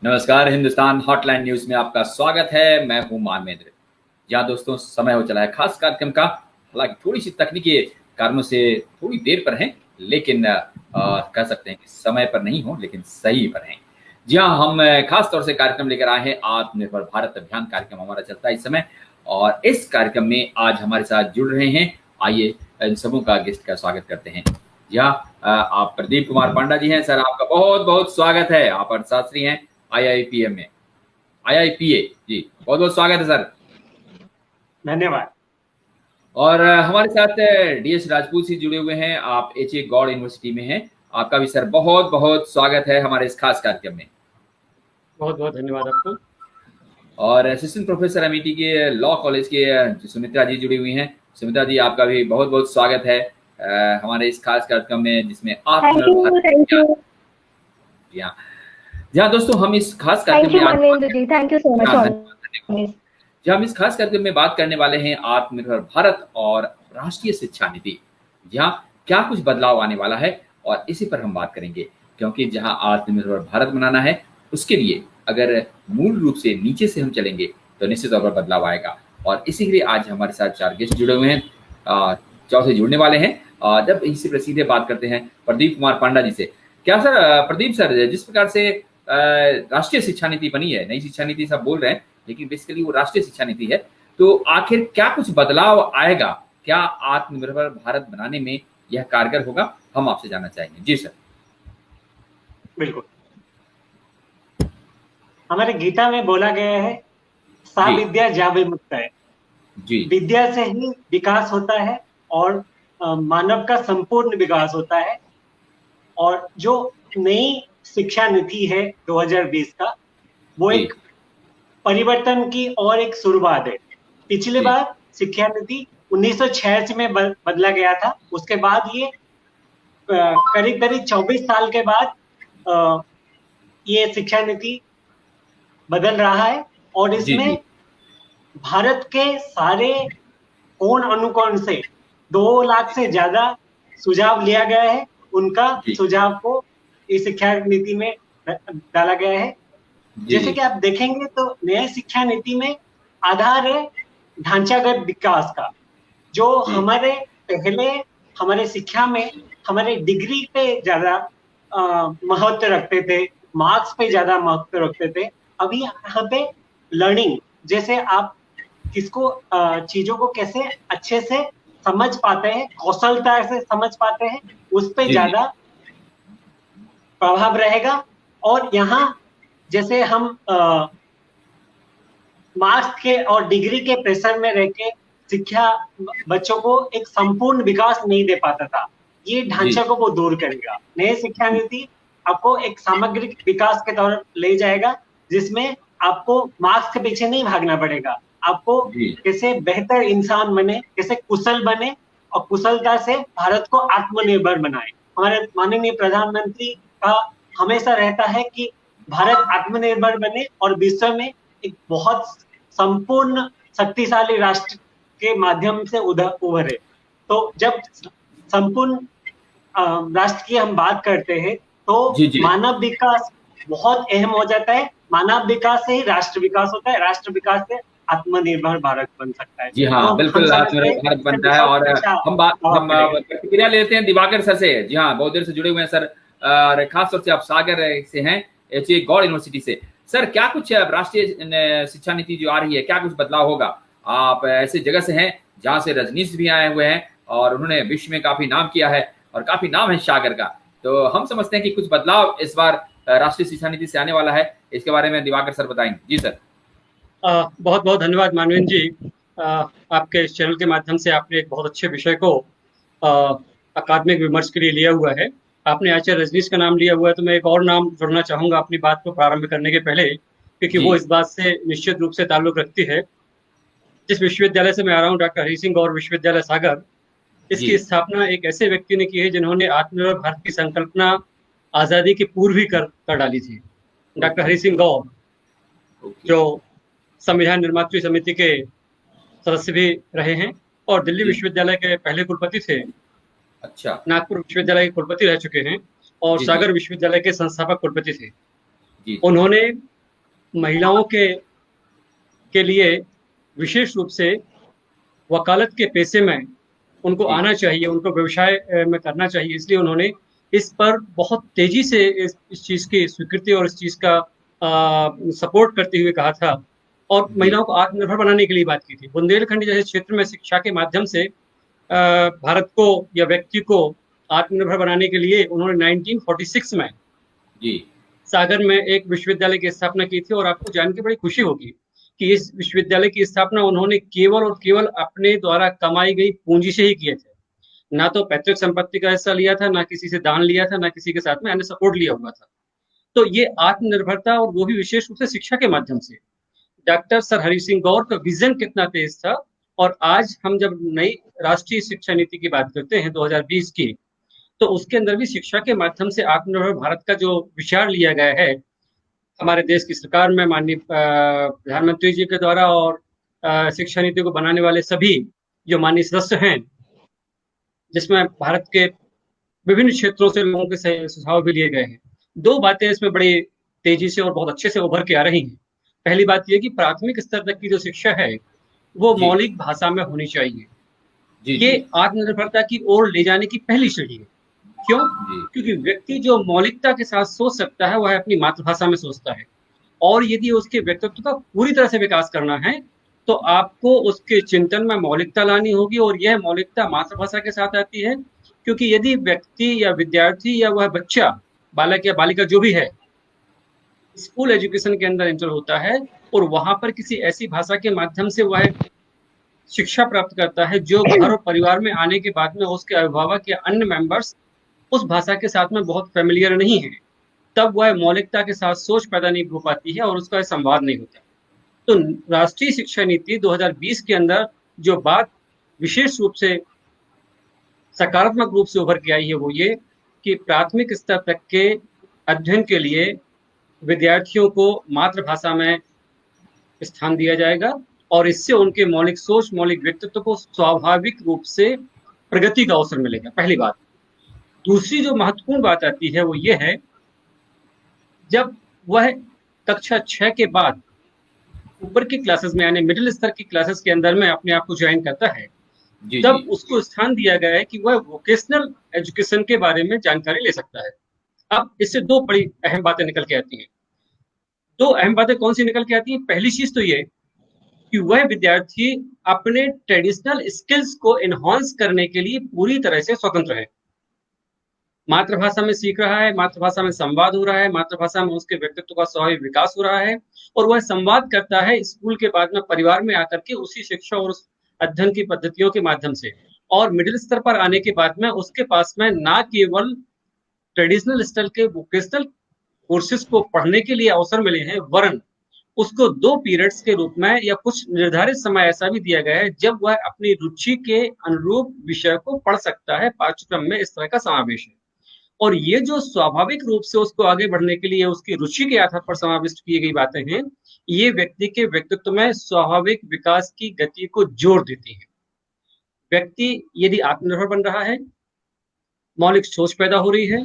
नमस्कार, Hindustan hotline news में आपका स्वागत है। मैं हूं मानवेंद्र। जहां दोस्तों समय हो चला है खास कार्यक्रम का। हालांकि थोड़ी सी तकनीकी कारणों से थोड़ी देर पर हैं, लेकिन कह सकते हैं कि समय पर नहीं हो लेकिन सही पर हैं। जी हाँ, हम खास तौर से कार्यक्रम लेकर आए हैं। आत्मनिर्भर भारत अभियान कार्यक्रम हमारा चलता है इस समय, और इस कार्यक्रम में आज हमारे साथ जुड़ रहे हैं। आइए इन सबों का गेस्ट का स्वागत करते हैं। जी हाँ, आप प्रदीप कुमार पांडा जी हैं। सर, आपका बहुत बहुत स्वागत है। आप अर्थशास्त्री हैं आईआईपीएम में, आईआईपीए। जी, बहुत बहुत स्वागत है सर। धन्यवाद। और हमारे साथ डीएस राजपूत जी जुड़े हुए हैं। आप एचए गौड़ यूनिवर्सिटी में हैं। आपका भी सर बहुत बहुत स्वागत है हमारे इस खास कार्यक्रम में। बहुत बहुत धन्यवाद आपको। और असिस्टेंट प्रोफेसर अमेठी के लॉ कॉलेज के सुमित्रा जी जुड़ी हुई हैं। सुमित्रा जी, आपका भी बहुत बहुत स्वागत है हमारे इस खास कार्यक्रम में, जिसमें आत्मनिर्भर थैंक यू। जी हाँ। जी हाँ दोस्तों, हम इस खास थैंक कार्यक्रम यू में मानवेंद्र जी, थैंक यू सो मच। धन्यवाद। जी, हम इस खास कार्यक्रम में बात करने वाले हैं आत्मनिर्भर भारत और राष्ट्रीय शिक्षा नीति। जहाँ क्या कुछ बदलाव आने वाला है, और इसी पर हम बात करेंगे। क्योंकि जहाँ आत्मनिर्भर भारत बनाना है, उसके लिए अगर मूल रूप से नीचे से हम चलेंगे तो निश्चित तौर पर बदलाव आएगा। और इसी के लिए आज हमारे साथ 4 गेस्ट जुड़े हुए हैं, चौथे जुड़ने वाले हैं। जब इसी पर सीधे बात करते हैं प्रदीप कुमार पांडा जी से। क्या सर, प्रदीप सर, जिस प्रकार से राष्ट्रीय शिक्षा नीति बनी है, नई शिक्षा नीति सब बोल रहे हैं, लेकिन बेसिकली वो राष्ट्रीय शिक्षा नीति है, तो आखिर क्या कुछ बदलाव आएगा? क्या आत्मनिर्भर भारत बनाने में यह कारगर होगा? हम आपसे जानना चाहेंगे। जी सर। बिल्कुल। हमारे गीता में बोला गया है, सा विद्या जा विमुक्त है। जी। विद्या से ही विकास होता है और मानव का संपूर्ण विकास होता है। और जो नई शिक्षा नीति है 2020 का, वो एक परिवर्तन की और एक शुरुआत है। पिछली बार शिक्षा नीति 1986 में बदला गया था। उसके बाद ये करीब करीब 24 साल के बाद ये शिक्षा नीति बदल रहा है। और इसमें भारत के सारे कोण अनुकोण से 2 लाख से ज्यादा सुझाव लिया गया है। उनका सुझाव को इस शिक्षा नीति में डाला गया है। जैसे कि आप देखेंगे तो नई शिक्षा नीति में आधार है ढांचागत विकास का। जो हमारे पहले हमारे शिक्षा में हमारे डिग्री पे ज्यादा महत्व रखते थे, मार्क्स पे ज्यादा महत्व रखते थे। अभी यहाँ पे लर्निंग, जैसे आप किसको चीजों को कैसे अच्छे से समझ पाते हैं, कौशलता से समझ पाते हैं, उस पे ज्यादा प्रभाव रहेगा। और यहाँ जैसे हम मार्क्स के और डिग्री के प्रेशर में रह के शिक्षा बच्चों को एक संपूर्ण विकास नहीं दे पाता था, ये ढांचा को वो दूर करेगा। नई शिक्षा नीति आपको एक सामग्रिक विकास के तौर ले जाएगा, जिसमें आपको मार्क्स के पीछे नहीं भागना पड़ेगा। आपको कैसे बेहतर इंसान बने, कैसे कुशल बने, और कुशलता से भारत को आत्मनिर्भर बनाए। हमारे माननीय प्रधानमंत्री का हमेशा रहता है कि भारत आत्मनिर्भर बने और विश्व में एक बहुत संपूर्ण शक्तिशाली राष्ट्र के माध्यम से उभरे। तो जब संपूर्ण राष्ट्र की हम बात करते हैं तो मानव विकास बहुत अहम हो जाता है। मानव विकास से ही राष्ट्र विकास होता है, राष्ट्र विकास से आत्मनिर्भर भारत बन सकता है। जी हाँ, तो बिल्कुल आत्मनिर्भर भारत बनता है। और हम प्रतिक्रिया लेते हैं दिवाकर सर से। जी हाँ, बहुत देर से जुड़े हुए हैं सर। खास तौर से आप सागर से हैं, एचए गौड़ यूनिवर्सिटी से। सर, क्या कुछ राष्ट्रीय शिक्षा नीति जो आ रही है, क्या कुछ बदलाव होगा? आप ऐसे जगह से हैं जहाँ से रजनीश भी आए हुए हैं, और उन्होंने विश्व में काफी नाम किया है, और काफी नाम है सागर का। तो हम समझते हैं कि कुछ बदलाव इस बार राष्ट्रीय शिक्षा नीति से आने वाला है। इसके बारे में दिवाकर सर बताएंगे। जी सर। बहुत बहुत धन्यवाद मानवेंद्र जी। आपके इस चैनल के माध्यम से आपने एक बहुत अच्छे विषय को अकादमिक विमर्श के लिए लिया हुआ है। आपने आचार्य रजनीश का नाम लिया हुआ है, तो मैं एक और नाम जोड़ना चाहूंगा अपनी बात को प्रारंभ करने के पहले, क्योंकि वो इस बात से निश्चित रूप से ताल्लुक रखती है। जिस विश्वविद्यालय से मैं आ रहा हूँ, डॉक्टर हरि सिंह गौर विश्वविद्यालय सागर, इसकी स्थापना एक ऐसे व्यक्ति ने की है जिन्होंने आत्मनिर्भर भारत की संकल्पना आजादी के पूर्व ही कर डाली थी। डॉक्टर हरि सिंह गौर, जो संविधान निर्मात्री समिति के सदस्य भी रहे हैं और दिल्ली विश्वविद्यालय के पहले कुलपति थे। अच्छा। नागपुर विश्वविद्यालय के कुलपति रह चुके हैं और सागर विश्वविद्यालय के संस्थापक कुलपति थे। जी, उन्होंने महिलाओं के लिए विशेष रूप से वकालत के पेशे में उनको जी, आना चाहिए, उनको व्यवसाय में करना चाहिए, इसलिए उन्होंने इस पर बहुत तेजी से इस चीज़ की स्वीकृति और इस चीज़ का सपोर्ट करते हुए कहा था और जी, महिलाओं को आत्मनिर्भर बनाने के लिए बात की थी। बुंदेलखंड जैसे क्षेत्र में शिक्षा के माध्यम से भारत को या व्यक्ति को आत्मनिर्भर बनाने के लिए उन्होंने 1946 में जी, सागर में एक विश्वविद्यालय की स्थापना की थी और आपको जान के बड़ी खुशी होगी कि इस विश्वविद्यालय की स्थापना उन्होंने केवल और केवल अपने द्वारा कमाई गई पूंजी से ही किए थे। ना तो पैतृक संपत्ति का हिस्सा लिया था, ना किसी से दान लिया था, ना किसी के साथ में अन्य सपोर्ट लिया हुआ था। तो ये आत्मनिर्भरता और वो भी विशेष रूप से शिक्षा के माध्यम से। डॉक्टर सर हरि सिंह गौर का विजन कितना तेज था और आज हम जब नई राष्ट्रीय शिक्षा नीति की बात करते हैं 2020 की, तो उसके अंदर भी शिक्षा के माध्यम से आत्मनिर्भर भारत का जो विचार लिया गया है हमारे देश की सरकार में माननीय प्रधानमंत्री जी के द्वारा और शिक्षा नीति को बनाने वाले सभी जो माननीय सदस्य हैं, जिसमें भारत के विभिन्न क्षेत्रों से लोगों के सुझाव भी लिए गए हैं। दो बातें इसमें बड़ी तेजी से और बहुत अच्छे से उभर के आ रही हैं। पहली बात यह कि प्राथमिक स्तर तक की जो शिक्षा है वो जी, मौलिक भाषा में होनी चाहिए। जी, ये जी, आत्मनिर्भरता की ओर ले जाने की पहली सीढ़ी है। क्यों? जी, क्योंकि व्यक्ति जो मौलिकता के साथ सोच सकता है वह अपनी मातृभाषा में सोचता है और यदि उसके व्यक्तित्व का पूरी तरह से विकास करना है तो आपको उसके चिंतन में मौलिकता लानी होगी और यह मौलिकता मातृभाषा के साथ आती है। क्योंकि यदि व्यक्ति या विद्यार्थी या वह बच्चा, बालक या बालिका जो भी है, स्कूल एजुकेशन के अंदर एंटर होता है और वहां पर किसी ऐसी भाषा के माध्यम से वह शिक्षा प्राप्त करता है जो घर और परिवार में आने के बाद में उसके अभिभावक या अन्य मेंबर्स उस भाषा के साथ में बहुत फेमिलियर नहीं है, तब वह मौलिकता के साथ सोच पैदा नहीं हो पाती है और उसका संवाद नहीं होता। तो राष्ट्रीय शिक्षा नीति 2020 के अंदर जो बात विशेष रूप से सकारात्मक रूप से उभर के आई है वो ये कि प्राथमिक स्तर तक के अध्ययन के लिए विद्यार्थियों को मातृभाषा में स्थान दिया जाएगा और इससे उनके मौलिक सोच, मौलिक व्यक्तित्व को स्वाभाविक रूप से प्रगति का अवसर मिलेगा। पहली बात। दूसरी जो महत्वपूर्ण बात आती है वो ये है, जब वह कक्षा 6 के बाद ऊपर की क्लासेस में यानी मिडिल स्तर की क्लासेस के अंदर में अपने आप को ज्वाइन करता है, जी, तब जी, उसको स्थान दिया गया है कि वह वोकेशनल एजुकेशन के बारे में जानकारी ले सकता है। अब इससे दो बड़ी अहम बातें निकल के आती हैं। दो अहम बातें कौन सी निकल के आती हैं? पहली चीज तो ये कि वह विद्यार्थी अपने ट्रेडिशनल स्किल्स को एनहांस करने के लिए पूरी तरह से स्वतंत्र है। मातृभाषा में सीख रहा है, मातृभाषा में संवाद हो रहा है, मातृभाषा में उसके व्यक्तित्व का स्वाभाविक विकास हो रहा है और वह संवाद करता है स्कूल के बाद में परिवार में आकर के उसी शिक्षा और उस अध्ययन की पद्धतियों के माध्यम से। और मिडिल स्तर पर आने के बाद में उसके पास में ना केवल ट्रेडिशनल स्टाइल के वोकेशनल कोर्सेज को पढ़ने के लिए अवसर मिले हैं, वरन उसको 2 पीरियड्स के रूप में या कुछ निर्धारित समय ऐसा भी दिया गया है जब वह अपनी रुचि के अनुरूप विषय को पढ़ सकता है। पाठ्यक्रम में इस तरह का समावेश है और ये जो स्वाभाविक रूप से उसको आगे बढ़ने के लिए उसकी रुचि के आधार पर समाविष्ट की गई बातें हैं, ये व्यक्ति के व्यक्तित्व में स्वाभाविक विकास की गति को जोड़ देती है। व्यक्ति यदि आत्मनिर्भर बन रहा है, मौलिक सोच पैदा हो रही है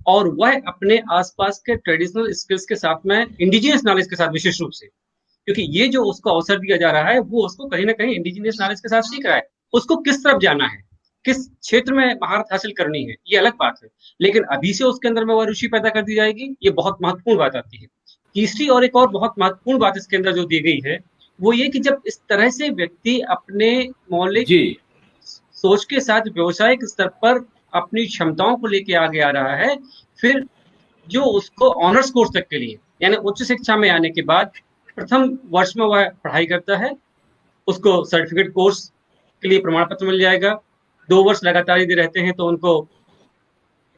और वह अपने आसपास के ट्रेडिशनल स्किल्स के साथ में इंडिजिनियस नॉलेज के साथ विशेष रूप से, क्योंकि ये जो उसको अवसर दिया जा रहा है वो उसको कहीं ना कहीं इंडिजिनियस नॉलेज के साथ सीख रहा है। उसको किस तरफ जाना है, किस क्षेत्र में महारत हासिल करनी है, ये अलग बात है, लेकिन अभी से उसके अंदर में वह रुचि पैदा कर दी जाएगी। ये बहुत महत्वपूर्ण बात आती है। तीसरी और एक और बहुत महत्वपूर्ण बात इसके अंदर जो दी गई है वो ये कि जब इस तरह से व्यक्ति अपने मौलिक जी, सोच के साथ व्यवसायिक स्तर पर अपनी क्षमताओं को लेके आगे आ रहा है, फिर जो उसको ऑनर्स कोर्स तक के लिए यानी उच्च शिक्षा में आने के बाद प्रथम वर्ष में वह पढ़ाई करता है, उसको सर्टिफिकेट कोर्स के लिए प्रमाण पत्र मिल जाएगा। 2 वर्ष लगातार यदि रहते हैं तो उनको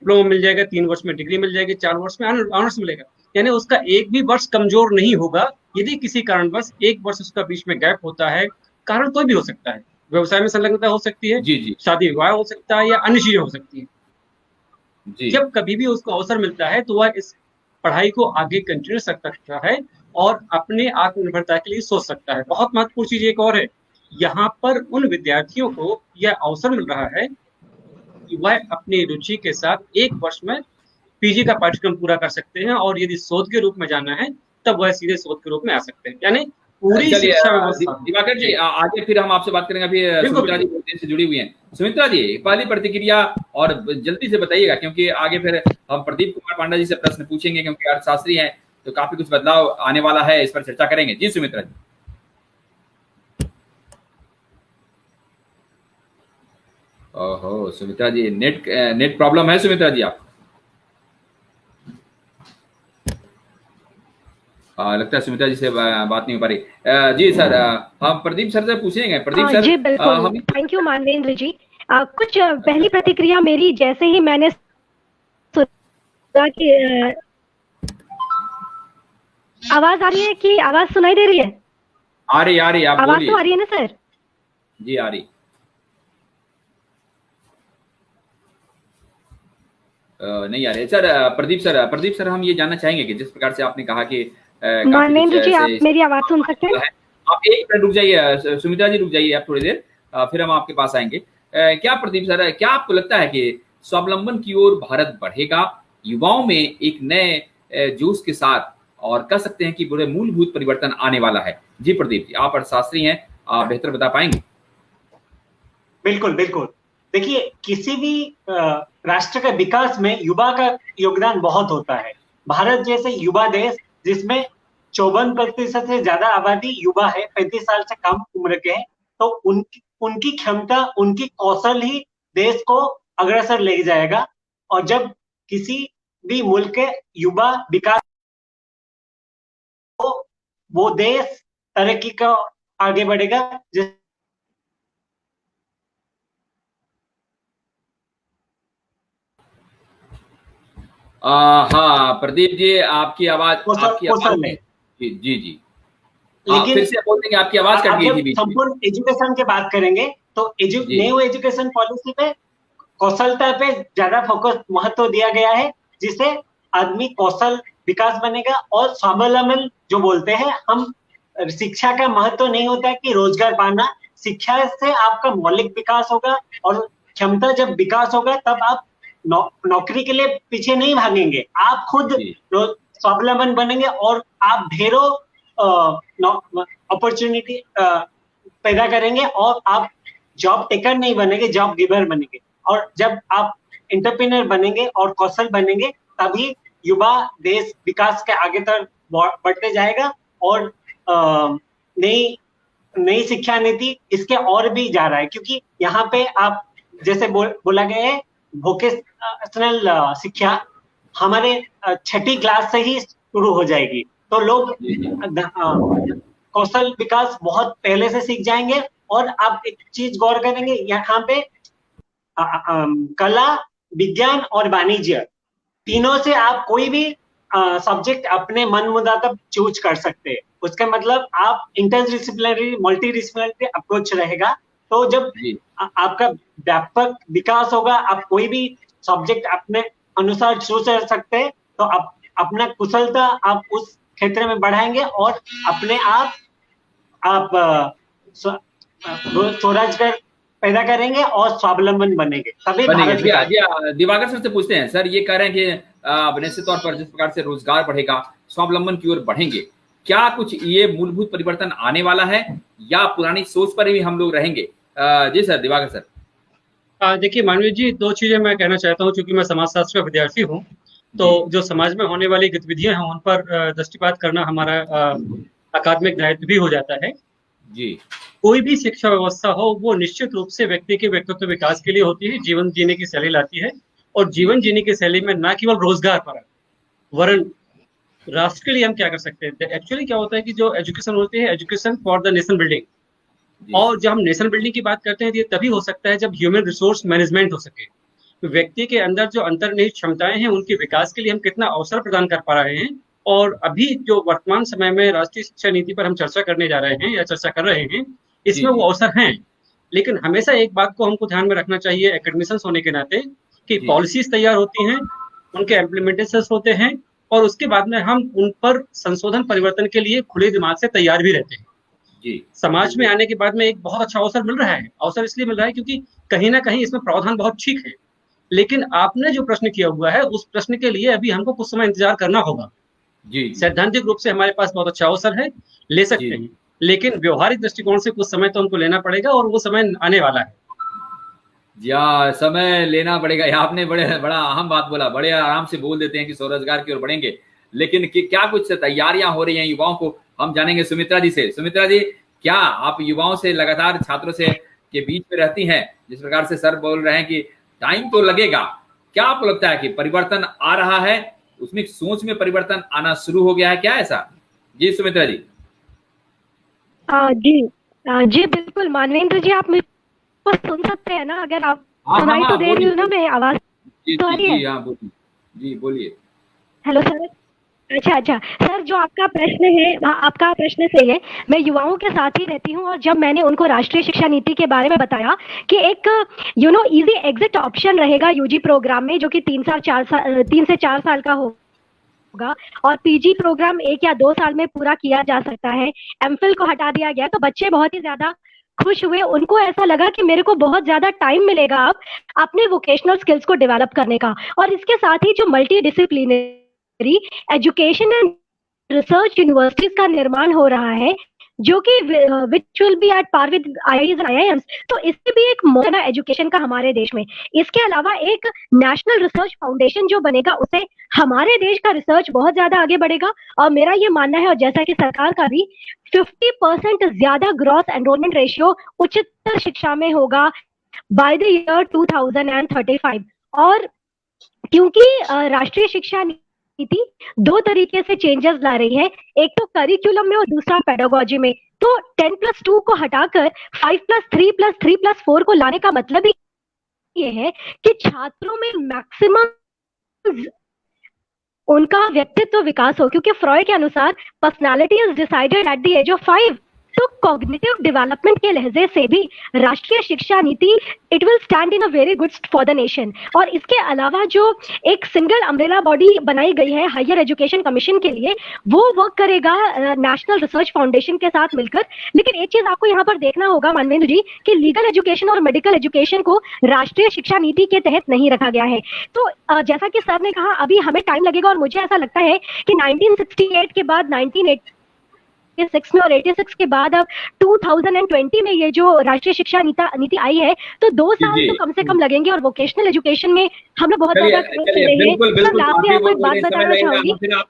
डिप्लोमा मिल जाएगा, 3 वर्ष में डिग्री मिल जाएगी, 4 वर्ष में ऑनर्स मिलेगा। यानी उसका एक भी वर्ष कमजोर नहीं होगा। यदि किसी कारणवश एक वर्ष उसका बीच में गैप होता है, कारण कोई भी हो सकता है, व्यवसाय में संलग्नता हो सकती है, जी, जी, शादी विवाह हो सकता है या अन्य चीजें हो सकती है। जी, जब कभी भी उसको अवसर मिलता है तो वह इस पढ़ाई को आगे कंटिन्यू कर सकता है और अपने आत्मनिर्भरता के लिए सोच सकता है। बहुत महत्वपूर्ण चीज एक और है, यहाँ पर उन विद्यार्थियों को यह अवसर मिल रहा है कि वह अपनी रुचि के साथ एक वर्ष में पीजी का पाठ्यक्रम पूरा कर सकते हैं, और यदि शोध के रूप में जाना है तब वह सीधे शोध के रूप में आ सकते हैं। यानी पूरी चलिए शिक्षा व्यवस्था। दिवाकर जी, आगे फिर हम आपसे बात करेंगे। अभी बिल्कुल सुमित्रा जी देर से जुड़ी हुई हैं। सुमित्रा जी, पहली प्रतिक्रिया और जल्दी से बताइएगा, क्योंकि आगे फिर हम प्रदीप कुमार पांडा जी से प्रश्न पूछेंगे, क्योंकि अर्थशास्त्री हैं तो काफी कुछ बदलाव आने वाला है, इस पर चर्चा करेंगे। जी सुमित्रा जी। ओहो सुमित्रा जी, नेट प्रॉब्लम है सुमित्रा जी। आप लगता है सुमित्रा जी से बात नहीं हो पा रही। जी सर, हम प्रदीप सर से पूछेंगे। प्रदीप सर जी बिल्कुल, थैंक यू मानवेंद्र जी। कुछ पहली प्रतिक्रिया मेरी, जैसे ही मैंने सुना कि आवाज आ रही है कि आवाज सुनाई दे रही है? आ रही आप आवाज बोलिए। तो आ रही है ना सर? जी आ रही। नहीं आ रही सर। प्रदीप सर हम ये जानना चाहेंगे कि जिस प्रकार से आपने कहा कि मानवेंद्र जी, आप मेरी आवाज सुन सकते हैं? आप एक मिनट रुक जाइए, सुमित्रा जी रुक जाइए आप थोड़ी देर, फिर हम आपके पास आएंगे। क्या प्रदीप सर, क्या आपको लगता है कि स्वावलंबन की ओर भारत बढ़ेगा युवाओं में एक नए जोश के साथ, और कह सकते हैं कि बड़े मूलभूत परिवर्तन आने वाला है? जी प्रदीप जी, आप अर्थशास्त्री हैं, आप बेहतर बता पाएंगे। बिल्कुल बिल्कुल। देखिए, किसी भी राष्ट्र के विकास में युवा का योगदान बहुत होता है। भारत जैसे युवा देश जिसमें 54% से ज्यादा आबादी युवा है, 35 साल से कम उम्र के हैं, तो उनकी क्षमता, उनकी कौशल ही देश को अग्रसर ले जाएगा। और जब किसी भी मुल्क के युवा विकास हो, वो देश तरक्की का आगे बढ़ेगा। हाँ प्रदीप जी, आपकी आवाज जी जी जी। लेकिन फिर से बोल देंगे, आपकी आवाज कट गई थी बीच में। संपूर्ण एजुकेशन की बात करेंगे तो न्यू एजुकेशन पॉलिसी पे कौशलता पे ज्यादा फोकस, महत्व दिया गया है, जिससे आदमी कौशल विकास बनेगा। और स्वावलंबन जो बोलते हैं हम, शिक्षा का महत्व नहीं होता है कि रोजगार पाना, शिक्षा से आपका मौलिक विकास होगा, और क्षमता जब विकास होगा तब आप नौकरी के लिए पीछे नहीं भागेंगे, आप खुद स्वावलंबन बनेंगे और आप ढेरों अपॉर्चुनिटी पैदा करेंगे, और आप जॉब टेकर नहीं बनेंगे, जॉब गिवर बनेंगे। और जब आप एंटरप्रेन्योर बनेंगे और कौशल बनेंगे, तभी युवा देश विकास के आगे तक बढ़ते जाएगा। और नई शिक्षा नीति इसके और भी जा रहा है, क्योंकि यहाँ पे आप जैसे बोला गया है, वोकेशनल शिक्षा हमारे 6ठी क्लास से ही शुरू हो जाएगी, तो लोग कौशल विकास बहुत पहले से सीख जाएंगे। और आप एक चीज गौर करेंगे, यहाँ पे कला, विज्ञान और वाणिज्य तीनों से आप कोई भी सब्जेक्ट अपने मन मुताबिक चूज कर सकते हैं। उसका मतलब आप इंटरडिसिप्लिनरी, मल्टीडिसिप्लिनरी अप्रोच रहेगा। तो जब आपका व्यापक विकास होगा, आप कोई भी सब्जेक्ट अपने अनुसार चूज कर सकते हैं, तो आप अपना कुशलता आप उस क्षेत्र में बढ़ाएंगे और अपने आप स्वरोजगार पैदा करेंगे और स्वावलंबन बनेंगे, तभी भारत दिवाकर सर से पूछते हैं। सर ये कह रहे हैं कि निश्चित तौर पर जिस प्रकार से रोजगार बढ़ेगा, स्वावलंबन की ओर बढ़ेंगे, क्या कुछ ये मूलभूत परिवर्तन आने वाला है, या पुरानी सोच पर ही हम लोग रहेंगे? जी सर, दिवाकर सर। देखिए मानवीय जी, दो चीजें मैं कहना चाहता हूँ। चूंकि मैं समाजशास्त्र का विद्यार्थी हूँ, तो जो समाज में होने वाली गतिविधियां हैं उन पर दृष्टिपात करना हमारा अकादमिक दायित्व भी हो जाता है। जी, कोई भी शिक्षा व्यवस्था हो, वो निश्चित रूप से व्यक्ति के व्यक्तित्व विकास के लिए होती है, जीवन जीने की शैली लाती है। और जीवन जीने की शैली में न केवल रोजगार पर, वरन राष्ट्र के लिए हम क्या कर सकते हैं। एक्चुअली क्या होता है कि जो एजुकेशन होती है, education for the nation building, और जब हम नेशन बिल्डिंग की बात करते हैं तो ये तभी हो सकता है जब ह्यूमन रिसोर्स मैनेजमेंट हो सके। तो व्यक्ति के अंदर जो अंतर्निहित क्षमताएं हैं, उनके विकास के लिए हम कितना अवसर प्रदान कर पा रहे हैं। और अभी जो वर्तमान समय में राष्ट्रीय शिक्षा नीति पर हम चर्चा करने जा रहे हैं या चर्चा कर रहे हैं, इसमें वो अवसर हैं। लेकिन हमेशा एक बात को हमको ध्यान में रखना चाहिए एकेडमिशियंस होने के नाते, कि पॉलिसीज तैयार होती हैं, उनके इम्प्लीमेंटेशन होते हैं, और उसके बाद में हम उन पर संशोधन परिवर्तन के लिए खुले दिमाग से तैयार भी रहते हैं। समाज में आने के बाद में एक बहुत अच्छा अवसर मिल रहा है। अवसर इसलिए मिल रहा है क्योंकि कहीं ना कहीं इसमें प्रावधान बहुत ठीक है। लेकिन आपने जो प्रश्न किया हुआ है उस प्रश्न के लिए अभी हमको कुछ समय इंतजार करना होगा। जी सैद्धांतिक रूप से हमारे पास बहुत अच्छा अवसर है, ले सकते जी हैं, लेकिन व्यवहारिक दृष्टिकोण से कुछ समय तो हमको लेना पड़ेगा और वो समय आने वाला है। जी हाँ, समय लेना पड़ेगा। ये आपने बड़ा अहम बात बोला। बड़े आराम से बोल देते हैं कि स्वरोजगार की ओर बढ़ेंगे, लेकिन क्या कुछ तैयारियां हो रही हैं युवाओं को, हम जानेंगे सुमित्रा जी से। सुमित्रा जी, क्या आप युवाओं से लगातार, छात्रों से के बीच में रहती हैं? जिस प्रकार से सर बोल रहे हैं कि टाइम तो लगेगा, क्या आपको लगता है कि परिवर्तन आ रहा है, उसमें सोच में परिवर्तन आना शुरू हो गया है क्या ऐसा? जी सुमित्रा जी। जी जी बिल्कुल मानवेंद्र जी, आप मुझको सुन सकते हैं ना? अगर आप हाँ हाँ सुनाई तो हाँ, दे रही बोलिए हूँ ना, बोलिए। मैं आवाज जी तो आ जी रही है? जी हाँ बोलिए। जी बोलिए। Hello sir. अच्छा अच्छा सर, जो आपका प्रश्न है, आपका प्रश्न सही है। मैं युवाओं के साथ ही रहती हूँ, और जब मैंने उनको राष्ट्रीय शिक्षा नीति के बारे में बताया कि एक इजी एग्जिट ऑप्शन रहेगा यूजी प्रोग्राम में, जो कि 3 से 4 साल का होगा, और पीजी प्रोग्राम 1 या 2 साल में पूरा किया जा सकता है, एमफिल को हटा दिया गया, तो बच्चे बहुत ही ज्यादा खुश हुए। उनको ऐसा लगा कि मेरे को बहुत ज्यादा टाइम मिलेगा अब अपने वोकेशनल स्किल्स को डेवलप करने का। और इसके साथ ही जो multidisciplinary education and research universities का निर्माण हो रहा है, जो कि which will be at par with IITs and IIMs, तो इससे भी एक मॉडर्न एजुकेशन का हमारे देश में। इसके अलावा एक नेशनल रिसर्च फाउंडेशन जो बनेगा, उससे हमारे देश का रिसर्च बहुत ज्यादा आगे बढ़ेगा। और मेरा ये मानना है, और जैसा कि सरकार का भी, 50% ज्यादा ग्रॉस एनरोलमेंट रेशियो उच्चतर शिक्षा में होगा बाय द ईयर 2035। और क्योंकि राष्ट्रीय शिक्षा नीति 2 तरीके से चेंजेस ला रही है, एक तो करिकुलम में और दूसरा पेडागोजी में। तो 10+2 को हटाकर 5+3+3+4 को लाने का मतलब ही ये है कि छात्रों में मैक्सिमम उनका व्यक्तित्व विकास हो, क्योंकि फ्रॉयड के अनुसार personality is decided at the age of 5। तो कॉग्निटिव डेवलपमेंट के लहजे से भी राष्ट्रीय शिक्षा नीति it will stand in a very good for the nation. और इसके अलावा जो एक सिंगल अम्ब्रेला बॉडी बनाई गई है हायर एजुकेशन कमीशन के लिए, वो वर्क करेगा नेशनल रिसर्च फाउंडेशन के साथ मिलकर। लेकिन एक चीज आपको यहाँ पर देखना होगा मानवेंद्र जी, कि लीगल एजुकेशन और मेडिकल एजुकेशन को राष्ट्रीय शिक्षा नीति के तहत नहीं रखा गया है। तो जैसा कि सर ने कहा, अभी हमें टाइम लगेगा, और मुझे ऐसा लगता है कि 1968 के बाद 1986 में और 86 के बाद अब 2020 में ये जो राष्ट्रीय शिक्षा नीति आई है, तो 2 जी साल जी तो कम से कम लगेंगे। और वोकेशनल एजुकेशन में हम लोग बहुत चलिए ज्यादा चलिए, रहे हैं। बिल्कुल सर बिल्कुल, लास्ट आप में भी आपको बोल एक बोल बात रहे हैं, समय बताना लगेगा। चाहूंगी। हम फिर आप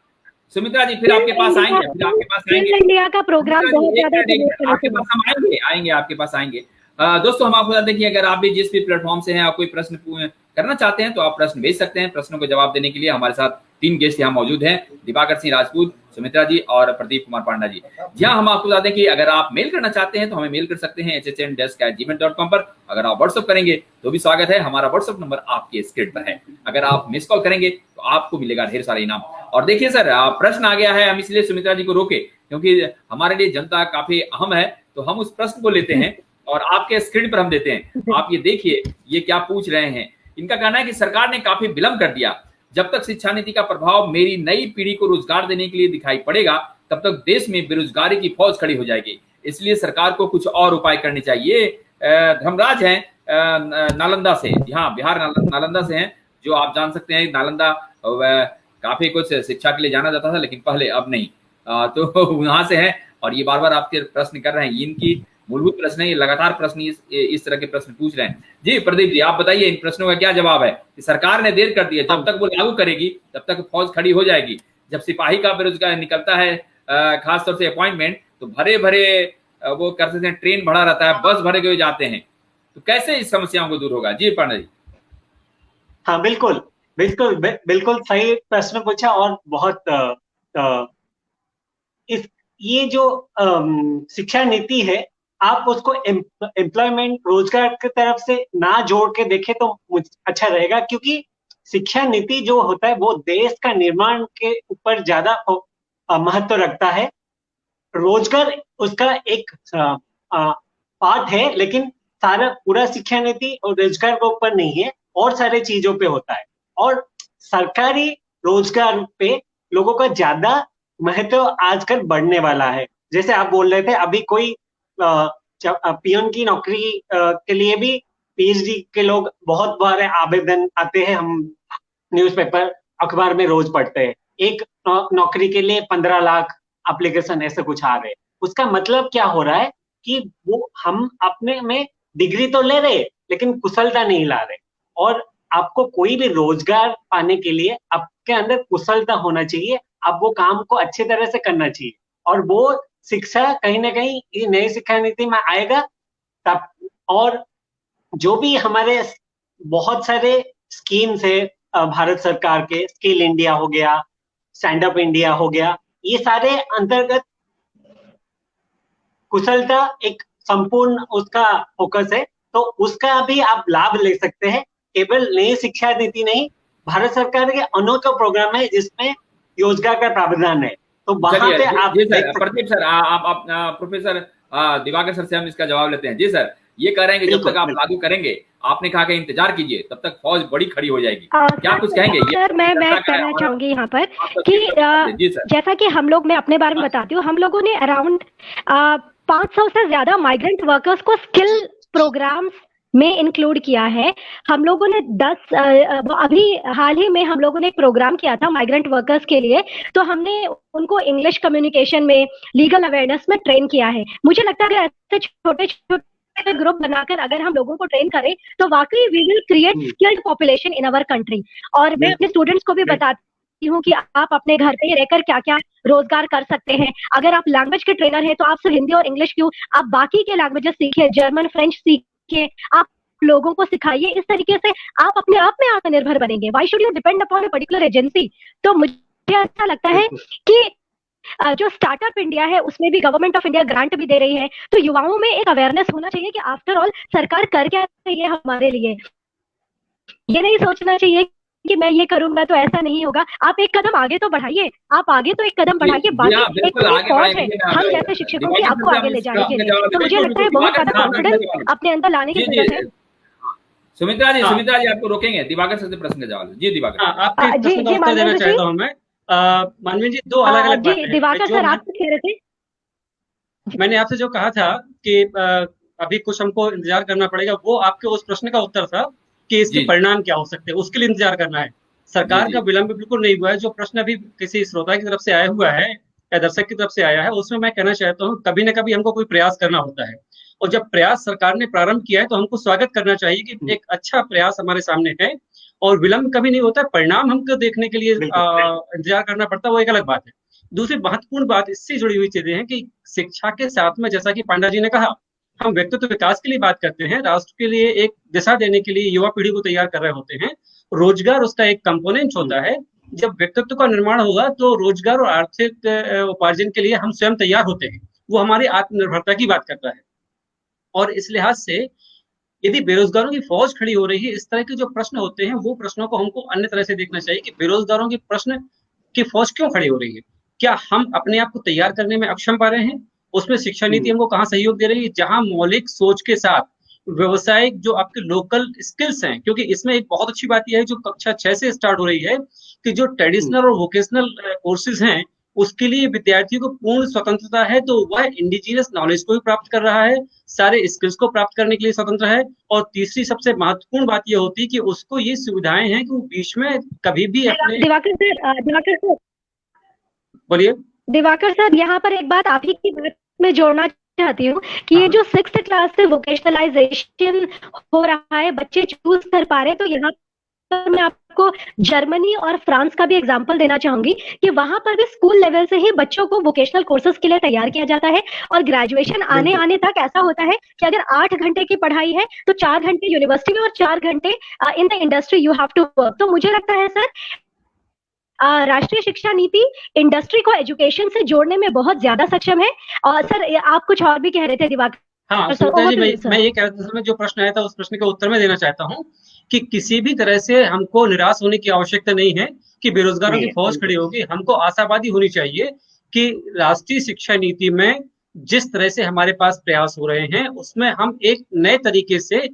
सुमित्रा जी, फिर आपके पास आएंगे, फिर आपके पास स्किल आएंगे। इंडिया का प्रोग्राम सुमित्रा बहुत जी, एक ज्यादा मिनट एक मिनट, समय आपके से पास हम आएंगे आएंगे आपके पास आएंगे। दोस्तों, हम आपको बताते हैं कि अगर आप भी जिस भी प्लेटफॉर्म से हैं, आप कोई प्रश्न करना चाहते हैं तो आप प्रश्न भेज सकते हैं। प्रश्नों को जवाब देने के लिए हमारे साथ 3 गेस्ट यहाँ मौजूद हैं, दिवाकर सिंह राजपूत, सुमित्रा जी और प्रदीप कुमार पांडा जी। जहाँ हम आपको बताते हैं कि अगर आप मेल करना चाहते हैं तो हमें मेल कर सकते हैं hhndesk@gmail.com पर। अगर आप व्हाट्सअप करेंगे तो भी स्वागत है, हमारा व्हाट्सअप नंबर आपके स्क्रीन पर है। अगर आप मिस कॉल करेंगे तो आपको मिलेगा ढेर सारे इनाम। और देखिए सर, प्रश्न आ गया है, हम इसलिए सुमित्रा जी को रोके क्योंकि हमारे लिए जनता काफी अहम है, तो हम उस प्रश्न को लेते हैं और आपके स्क्रीन पर हम देते हैं। आप ये देखिए, ये क्या पूछ रहे हैं। इनका कहना है कि सरकार ने काफी विलंब कर दिया। जब तक शिक्षा नीति का प्रभाव मेरी नई पीढ़ी को रोजगार देने के लिए दिखाई पड़ेगा, तब तक देश में बेरोजगारी की फौज खड़ी हो जाएगी। इसलिए सरकार को कुछ और उपाय करने चाहिए। धर्मराज हैं नालंदा से, हाँ बिहार नालंदा से हैं, जो आप जान सकते हैं नालंदा काफी कुछ शिक्षा के लिए जाना जाता था, लेकिन पहले, अब नहीं। तो वहां से है और ये बार बार आपके प्रश्न कर रहे हैं। इनकी मूलभूत प्रश्न है, ये लगातार प्रश्न इस तरह के प्रश्न पूछ रहे हैं। जी प्रदीप जी, आप बताइए इन प्रश्नों का क्या जवाब है कि सरकार ने देर कर दी है, जब तक वो लागू करेगी तब तक फौज खड़ी हो जाएगी। जब सिपाही का बेरोजगार निकलता है, खासतौर से अपॉइंटमेंट, तो भरे भरे वो करते हैं, ट्रेन भरा रहता है, बस भरे हुए जाते हैं, तो कैसे इस समस्याओं को दूर होगा? जी पांडा जी। हाँ बिल्कुल बिल्कुल बिल्कुल सही प्रश्न पूछा। और बहुत इस ये जो शिक्षा नीति है, आप उसको एम्प्लॉयमेंट, रोजगार की तरफ से ना जोड़ के देखें तो अच्छा रहेगा, क्योंकि शिक्षा नीति जो होता है वो देश का निर्माण के ऊपर ज्यादा महत्व रखता है। रोजगार उसका एक पार्ट है, लेकिन सारा पूरा शिक्षा नीति और रोजगार के ऊपर नहीं है, और सारे चीजों पे होता है। और सरकारी रोजगार पे लोगों का ज्यादा महत्व आजकल बढ़ने वाला है। जैसे आप बोल रहे थे, अभी कोई पियोन की नौकरी के लिए भी पीएचडी के लोग बहुत बार आवेदन आते हैं, हम न्यूज़पेपर अखबार में रोज पढ़ते हैं, एक नौकरी के लिए 15 लाख एप्लीकेशन ऐसे कुछ आ रहे हैं। उसका मतलब क्या हो रहा है कि वो हम अपने में डिग्री तो ले रहे लेकिन कुशलता नहीं ला रहे। और आपको कोई भी रोजगार पाने के लिए आपके अंदर कुशलता होना चाहिए, आप वो काम को अच्छी तरह से करना चाहिए, और वो शिक्षा कहीं ना कहीं ये नई शिक्षा नीति में आएगा तब। और जो भी हमारे बहुत सारे स्कीम्स है भारत सरकार के, स्किल इंडिया हो गया, स्टैंड अप इंडिया हो गया, ये सारे अंतर्गत कुशलता एक संपूर्ण उसका फोकस है, तो उसका भी आप लाभ ले सकते हैं। केवल नई शिक्षा नीति नहीं, भारत सरकार के अनेकों प्रोग्राम है जिसमें रोजगार का प्रावधान है, तो वहां पे आप प्रदीप सर, आप प्रोफेसर दिवाकर सर से हम इसका जवाब लेते हैं। जी सर, ये कह रहे हैं कि जब तक आप लागू करेंगे, आपने कहा कि इंतजार कीजिए, तब तक फौज बड़ी खड़ी हो जाएगी, क्या कुछ कहेंगे? सर मैं कहना चाहूंगी यहाँ पर कि जैसा कि हम लोग, मैं अपने बारे में बताती हूँ, हम लोगों ने अराउंड 500 से ज्यादा माइग्रेंट वर्कर्स को स्किल प्रोग्राम्स में इंक्लूड किया है। हम लोगों ने 10 अभी हाल ही में हम लोगों ने एक प्रोग्राम किया था माइग्रेंट वर्कर्स के लिए, तो हमने उनको इंग्लिश कम्युनिकेशन में, लीगल अवेयरनेस में ट्रेन किया है। मुझे लगता है अगर ऐसे छोटे छोटे ग्रुप बनाकर अगर हम लोगों को ट्रेन करें तो वाकई we will create skilled population in our country. और मैं अपने स्टूडेंट्स को भी बताती हूँ कि आप अपने घर पे रहकर क्या क्या रोजगार कर सकते हैं। अगर आप लैंग्वेज के ट्रेनर हैं तो आप सिर्फ हिंदी और इंग्लिश क्यों, आप बाकी के लैंग्वेजेस सीखिए, जर्मन, फ्रेंच सीखिए, आप लोगों को सिखाइए। इस तरीके से आप अपने आप में आत्मनिर्भर बनेंगे। Why should you depend upon a particular agency? तो मुझे ऐसा लगता है कि जो स्टार्टअप इंडिया है उसमें भी गवर्नमेंट ऑफ इंडिया ग्रांट भी दे रही है, तो युवाओं में एक अवेयरनेस होना चाहिए कि आफ्टर ऑल सरकार कर क्या रही है हमारे लिए। ये नहीं सोचना चाहिए कि मैं ये करूंगा तो ऐसा नहीं होगा। आप एक कदम आगे तो बढ़ाइए, आप आगे तो एक कदम बढ़ाइए, बाकी एक फौज है हम जैसे शिक्षकों की आपको आगे ले जाने के लिए। तो मुझे लगता है बहुत ज्यादा कॉन्फिडेंस अपने अंदर लाने की जरूरत है। सुमित्रा जी आपको रोकेंगे, दिवाकर सर से प्रश्न का जवाब। जी दिवाकर। आपके प्रश्न का उत्तर देना चाहता हूं मैं। मानवीन जी, दो अलग अलग बातें हैं। दिवाकर सर आप कह रहे थे, मैंने आपसे जो कहा था कि अभी कुछ हमको इंतजार करना पड़ेगा, वो आपके उस प्रश्न का उत्तर था कि इसके परिणाम क्या हो सकते हैं, उसके लिए इंतजार करना है। सरकार का विलंब बिल्कुल नहीं हुआ है। जो प्रश्न अभी किसी श्रोता की तरफ से आया हुआ है या दर्शक की तरफ से आया है, उसमें मैं कहना चाहता हूँ कभी ना कभी हमको कोई प्रयास करना होता है, और जब प्रयास सरकार ने प्रारंभ किया है तो हमको स्वागत करना चाहिए कि एक अच्छा प्रयास हमारे सामने है, और विलंब कभी नहीं होता है। परिणाम हमको देखने के लिए इंतजार करना पड़ता है, वो एक अलग बात है। दूसरी महत्वपूर्ण बात इससे जुड़ी हुई चीजें हैं कि शिक्षा के साथ में, जैसा कि पांडा जी ने कहा, हम व्यक्तित्व विकास के लिए बात करते हैं, राष्ट्र के लिए एक दिशा देने के लिए युवा पीढ़ी को तैयार कर रहे होते हैं। रोजगार उसका एक कंपोनेंट होता है। जब व्यक्तित्व का निर्माण होगा तो रोजगार और आर्थिक उपार्जन के लिए हम स्वयं तैयार होते हैं। वो हमारी आत्मनिर्भरता की बात करता है। और इस लिहाज से यदि बेरोजगारों की फौज खड़ी हो रही है, इस तरह के जो प्रश्न होते हैं वो प्रश्नों को हमको अन्य तरह से देखना चाहिए कि बेरोजगारों की प्रश्न की फौज क्यों खड़ी हो रही है। क्या हम अपने आप को तैयार करने में अक्षम पा रहे हैं? उसमें शिक्षा नीति हमको कहाँ सहयोग दे रही है? जहां मौलिक सोच के साथ व्यवसायिक जो आपके लोकल स्किल्स हैं, क्योंकि इसमें एक बहुत अच्छी बात यह है जो कक्षा 6 से स्टार्ट हो रही है कि जो ट्रेडिशनल और वोकेशनल कोर्सेज हैं उसके लिए विद्यार्थियों को पूर्ण स्वतंत्रता है, तो वह इंडिजिनियस नॉलेज को भी प्राप्त कर रहा है, सारे स्किल्स को प्राप्त करने के लिए स्वतंत्र है। और तीसरी सबसे महत्वपूर्ण बात यह होती है कि उसको ये सुविधाएं हैं कि वो बीच में कभी भी अपने दिवाकर सर बोलिए। दिवाकर सर, यहाँ पर एक बात आप ही की बात में जोड़ना चाहती हूँ कि ये जो 6th क्लास से वोकेशनलाइजेशन हो रहा है, बच्चे चूज कर पा रहे हैं, तो यहाँ पर मैं आपको जर्मनी और फ्रांस का भी एग्जांपल देना चाहूंगी कि वहां पर भी स्कूल लेवल से ही बच्चों को वोकेशनल कोर्सेज के लिए तैयार किया जाता है, और ग्रेजुएशन आने तक ऐसा होता है कि अगर 8 घंटे की पढ़ाई है तो 4 घंटे यूनिवर्सिटी में और 4 घंटे in the industry you have to work. तो मुझे लगता है सर राष्ट्रीय शिक्षा नीति इंडस्ट्री को एजुकेशन से जोड़ने में बहुत ज्यादा सक्षम है। और सर आप कुछ और भी कह रहे थे दिवाकर। हाँ सुमित्रा जी, मैं ये कह रहा था, जो प्रश्न आया था उस प्रश्न का उत्तर में देना चाहता हूँ कि किसी भी तरह से हमको निराश होने की आवश्यकता नहीं है कि बेरोजगारों की फौज खड़ी होगी। हमको आशावादी होनी चाहिए कि राष्ट्रीय शिक्षा नीति में जिस तरह से हमारे पास प्रयास हो रहे हैं उसमें हम एक नए तरीके से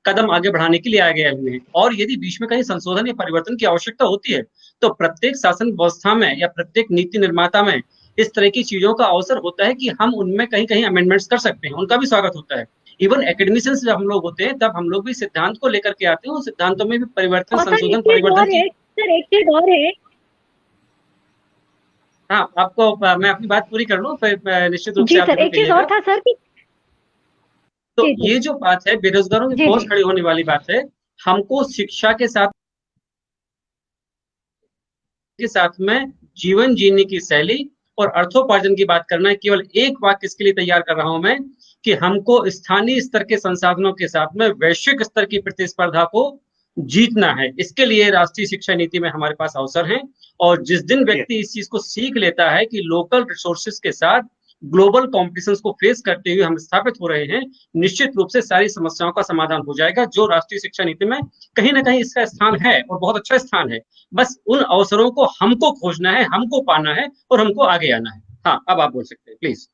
कदम आगे बढ़ाने के लिए आगे आए हुए हैं। और यदि बीच में कहीं संशोधन या परिवर्तन की आवश्यकता होती है तो प्रत्येक शासन व्यवस्था में या प्रत्येक नीति निर्माता में इस तरह की चीजों का अवसर होता है कि हम उनमें कहीं कहीं अमेंडमेंट्स कर सकते हैं, उनका भी स्वागत होता है। इवन एकेडमिशियंस जब हम लोग होते हैं तब हम लोग भी सिद्धांत को लेकर के आते हैं, और सिद्धांतों में भी परिवर्तन, और सर संशोधन, एक चीज परिवर्धन और की। है सर, एक चीज और है। हाँ, आपको मैं अपनी बात पूरी कर लूं, फिर निश्चित रूप से जी आप सर, जरूर एक चीज और कहिएगा। था सर कि तो जी जी ये जो बात है बेरोजगारों की जी पहुंच जी खड़ी होने वाली बात है, हमको शिक्षा के साथ में जीवन जीने की शैली और अर्थोपार्जन की बात करना है। केवल एक वाक्य इसके लिए तैयार कर रहा हूं मैं कि हमको स्थानीय स्तर के संसाधनों के साथ में वैश्विक स्तर की प्रतिस्पर्धा को जीतना है। इसके लिए राष्ट्रीय शिक्षा नीति में हमारे पास अवसर हैं, और जिस दिन व्यक्ति इस चीज को सीख लेता है कि लोकल रिसोर्सेज के साथ ग्लोबल कॉम्पिटिशन्स को फेस करते हुए हम स्थापित हो रहे हैं, निश्चित रूप से सारी समस्याओं का समाधान हो जाएगा, जो राष्ट्रीय शिक्षा नीति में कहीं ना कहीं इसका स्थान है और बहुत अच्छा स्थान है। बस उन अवसरों को हमको खोजना है, हमको पाना है और हमको आगे आना है। हाँ, अब आप बोल सकते हैं प्लीज।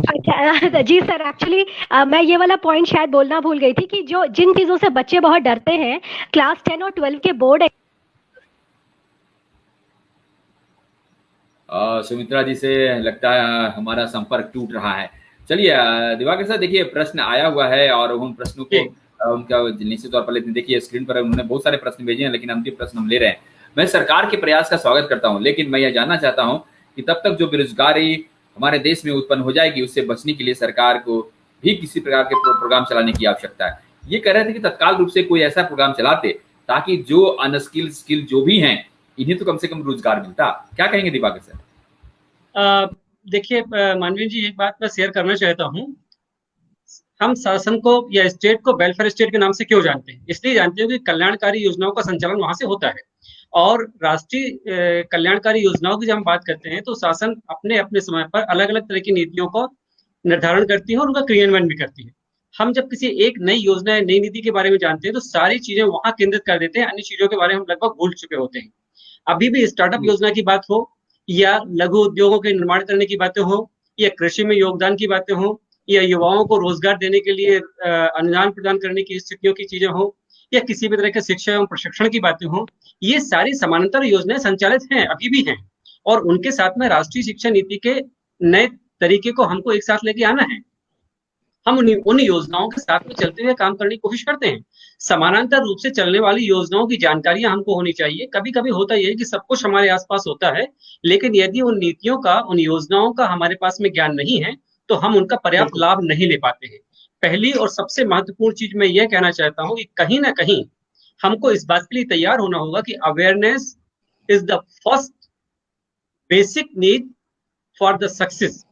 अच्छा जी सर, एक्चुअली मैं ये वाला पॉइंट शायद बोलना भूल गई थी कि जो जिन चीजों से बच्चे बहुत डरते हैं, क्लास 10 और 12 के बोर्ड सुमित्रा जी से लगता है हमारा संपर्क टूट रहा है। चलिए दिवाकर सर, देखिए प्रश्न आया हुआ है और उन प्रश्नों को उनका निश्चित तौर पर लेते हैं। देखिए स्क्रीन पर उन्होंने बहुत सारे प्रश्न भेजे हैं, लेकिन अंतिम प्रश्न हम ले रहे हैं। मैं सरकार के प्रयास का स्वागत करता हूं, लेकिन मैं यह जानना चाहता हूं कि तब तक जो बेरोजगारी हमारे देश में उत्पन्न हो जाएगी, उससे बचने के लिए सरकार को भी किसी प्रकार के प्रोग्राम चलाने की आवश्यकता है। ये कह रहे थे कि तत्काल रूप से कोई ऐसा प्रोग्राम चलाते ताकि जो अनस्किल जो भी हैं, इन्हें तो कम से कम रोजगार मिलता। क्या कहेंगे दिवाकर सर? देखिए मानवीय जी, एक बात मैं शेयर करना चाहता हूँ। हम शासन को या स्टेट को वेलफेयर स्टेट के नाम से क्यों जानते हैं? इसलिए जानते हैं कि कल्याणकारी योजनाओं का संचालन वहां से होता है, और राष्ट्रीय कल्याणकारी योजनाओं की जब हम बात करते हैं तो शासन अपने अपने समय पर अलग अलग तरह की नीतियों को निर्धारण करती है और उनका क्रियान्वयन भी करती है। हम जब किसी एक नई योजना या नई नीति के बारे में जानते हैं तो सारी चीजें वहां केंद्रित कर देते हैं, अन्य चीजों के बारे में हम लगभग भूल चुके होते हैं। अभी भी स्टार्टअप योजना की बात हो, या लघु उद्योगों के निर्माण करने की बातें हो, या कृषि में योगदान की बातें हो, या युवाओं को रोजगार देने के लिए अनुदान प्रदान करने की स्थितियों की चीजें हो, या किसी भी तरह के शिक्षा एवं प्रशिक्षण की बातें हो, ये सारी समानांतर योजनाएं संचालित हैं, अभी भी हैं, और उनके साथ में राष्ट्रीय शिक्षा नीति के नए तरीके को हमको एक साथ लेके आना है। हम उन योजनाओं के साथ में चलते हुए काम करने की कोशिश करते हैं। समानांतर रूप से चलने वाली योजनाओं की जानकारियां हमको होनी चाहिए। कभी कभी होता यह है कि सब कुछ हमारे आसपास होता है, लेकिन यदि उन नीतियों का, उन योजनाओं का हमारे पास में ज्ञान नहीं है तो हम उनका पर्याप्त लाभ नहीं ले पाते हैं। पहली और सबसे महत्वपूर्ण चीज मैं यह कहना चाहता हूं कि कहीं ना कहीं हमको इस बात के लिए तैयार होना होगा कि awareness is the first basic need for the success.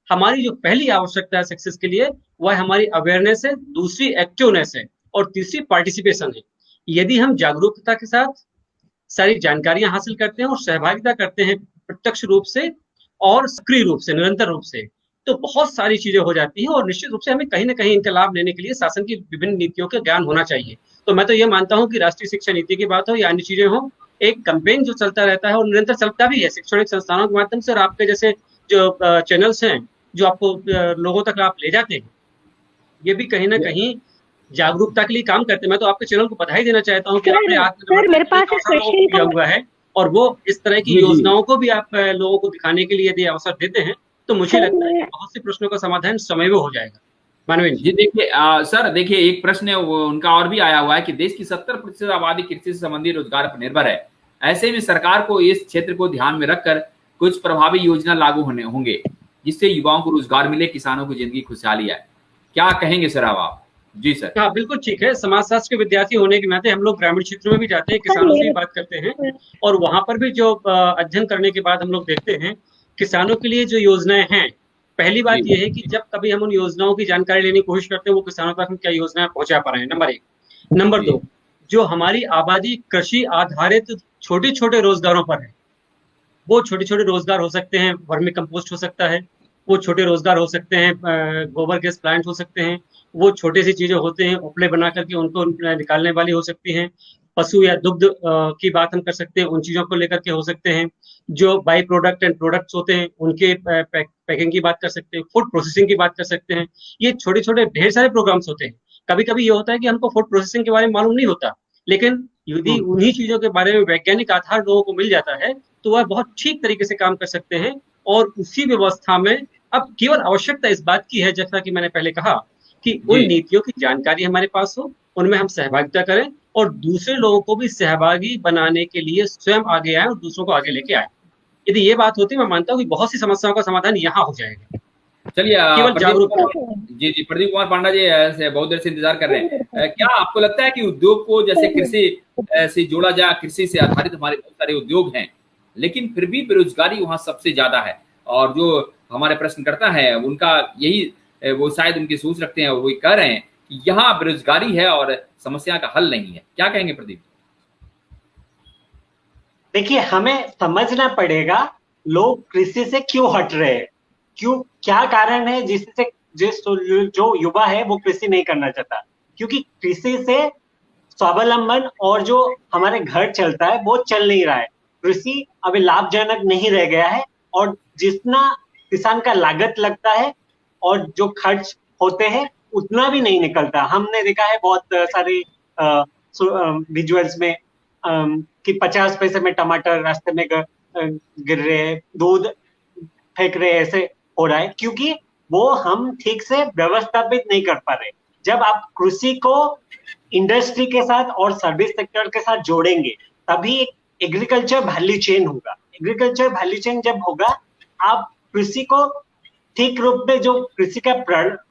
हमारी जो पहली आवश्यकता है सक्सेस के लिए, वह हमारी अवेयरनेस है, दूसरी एक्टिवनेस है, और तीसरी पार्टिसिपेशन है। यदि हम जागरूकता के साथ सारी जानकारियां हासिल करते हैं और सहभागिता करते हैं प्रत्यक्ष रूप से और सक्रिय रूप से, निरंतर रूप से, तो बहुत सारी चीजें हो जाती हैं, और निश्चित रूप से हमें कहीं ना कहीं इनका लाभ लेने के लिए शासन की विभिन्न नीतियों का ज्ञान होना चाहिए। तो मैं तो ये मानता हूँ कि राष्ट्रीय शिक्षा नीति की बात हो या अन्य चीजें हो, एक कैंपेन जो चलता रहता है और निरंतर चलता भी है शैक्षणिक संस्थानों के माध्यम से, और आपके जैसे जो चैनल्स हैं जो आपको लोगों तक आप ले जाते हैं, ये भी कहीं ना कहीं जागरूकता के लिए काम करते हैं। मैं तो आपके चैनल को बधाई देना चाहता हूँ कि आपने मेरे पास दिया हुआ है, और वो इस तरह की योजनाओं को भी आप लोगों को दिखाने के लिए यदि अवसर देते हैं तो मुझे लगता है कि बहुत से प्रश्नों का समाधान समय में हो जाएगा। मानवीन जी देखिए सर, देखिए एक प्रश्न उनका और भी आया हुआ है कि देश की 70% आबादी कृषि से संबंधित रोजगार पर निर्भर है। ऐसे में सरकार को इस क्षेत्र को ध्यान में रखकर कुछ प्रभावी योजना लागू होंगे जिससे युवाओं को रोजगार मिले, किसानों की जिंदगी खुशहाली आए। क्या कहेंगे सर आप? जी सर। हाँ, बिल्कुल ठीक है। समाजशास्त्र के विद्यार्थी होने के नाते हम लोग ग्रामीण क्षेत्रों में भी जाते हैं, किसानों से भी बात करते हैं, और वहां पर भी जो अध्ययन करने के बाद हम लोग देखते हैं किसानों के लिए जो योजनाएं हैं, पहली बात यह है कि जब कभी हम उन योजनाओं की जानकारी लेने की कोशिश करते हैं वो किसानों तक हम क्या योजनाएं पहुंचा पा रहे हैं, नंबर 1। नंबर 2, जो हमारी आबादी कृषि आधारित छोटे छोटे रोजगारों पर है, वो छोटे छोटे रोजगार हो सकते हैं, वर्मी कंपोस्ट हो सकता है, वो छोटे रोजगार हो सकते हैं, गोबर गैस प्लांट हो सकते हैं, वो छोटे सी चीजें होते हैं, उपले बना करके उनको निकालने वाली हो सकती हैं, पशु या दुग्ध की बात हम कर सकते हैं, उन चीजों को लेकर के हो सकते हैं, जो बाई प्रोडक्ट एंड प्रोडक्ट्स होते हैं उनके पैकिंग की बात कर सकते हैं, फूड प्रोसेसिंग की बात कर सकते हैं। ये छोटे छोटे ढेर सारे प्रोग्राम्स होते हैं। कभी कभी ये होता है कि हमको फूड प्रोसेसिंग के बारे में मालूम नहीं होता, लेकिन यदि उन्हीं चीजों के बारे में वैज्ञानिक आधार लोगों को मिल जाता है तो वह बहुत ठीक तरीके से काम कर सकते हैं। और उसी व्यवस्था में अब केवल आवश्यकता इस बात की है, जैसा कि मैंने पहले कहा, कि उन जी नीतियों की जानकारी हमारे पास हो, उनमें हम सहभागिता करें और दूसरे लोगों को भी सहभागी बनाने के लिए स्वयं आगे आए और दूसरों को आगे लेके आए। यदि ये बात होती है, मैं मानता हूँ कि बहुत सी समस्याओं का समाधान यहाँ हो जाएगा। चलिए केवल प्रदीप जागरूकता। जी जी प्रदीप कुमार पांडा जी ऐसे बहुत देर से इंतजार कर रहे हैं। क्या आपको लगता है कि उद्योग को जैसे कृषि से जोड़ा जाए, कृषि से आधारित हमारे बहुत सारे उद्योग हैं, लेकिन फिर भी बेरोजगारी वहाँ सबसे ज्यादा है, और जो हमारे प्रश्नकर्ता है उनका यही वो शायद उनकी सोच रखते हैं, वो कह रहे हैं कि यहाँ बेरोजगारी है और समस्या का हल नहीं है। क्या कहेंगे प्रदीप? देखिए, हमें समझना पड़ेगा लोग कृषि से क्यों हट रहे हैं, क्यों, क्या कारण है जिससे जो युवा है वो कृषि नहीं करना चाहता। क्योंकि कृषि से स्वावलंबन और जो हमारे घर चलता है वो चल नहीं रहा है। कृषि अभी लाभजनक नहीं रह गया है, और जितना किसान का लागत लगता है और जो खर्च होते हैं उतना भी नहीं निकलता। हमने देखा है बहुत सारे विजुअल्स में कि 50 पैसे में टमाटर रास्ते में गिर रहे हैं, दूध फेंक रहे हैं, ऐसे हो रहा है क्योंकि वो हम ठीक से व्यवस्थापित नहीं कर पा रहे। जब आप कृषि को इंडस्ट्री के साथ और सर्विस सेक्टर के साथ जोड़ेंगे तभी एग्रीकल्चर वैल्यू चेन होगा। एग्रीकल्चर वैल्यू चेन जब होगा, आप कृषि को ठीक रूप में, जो कृषि का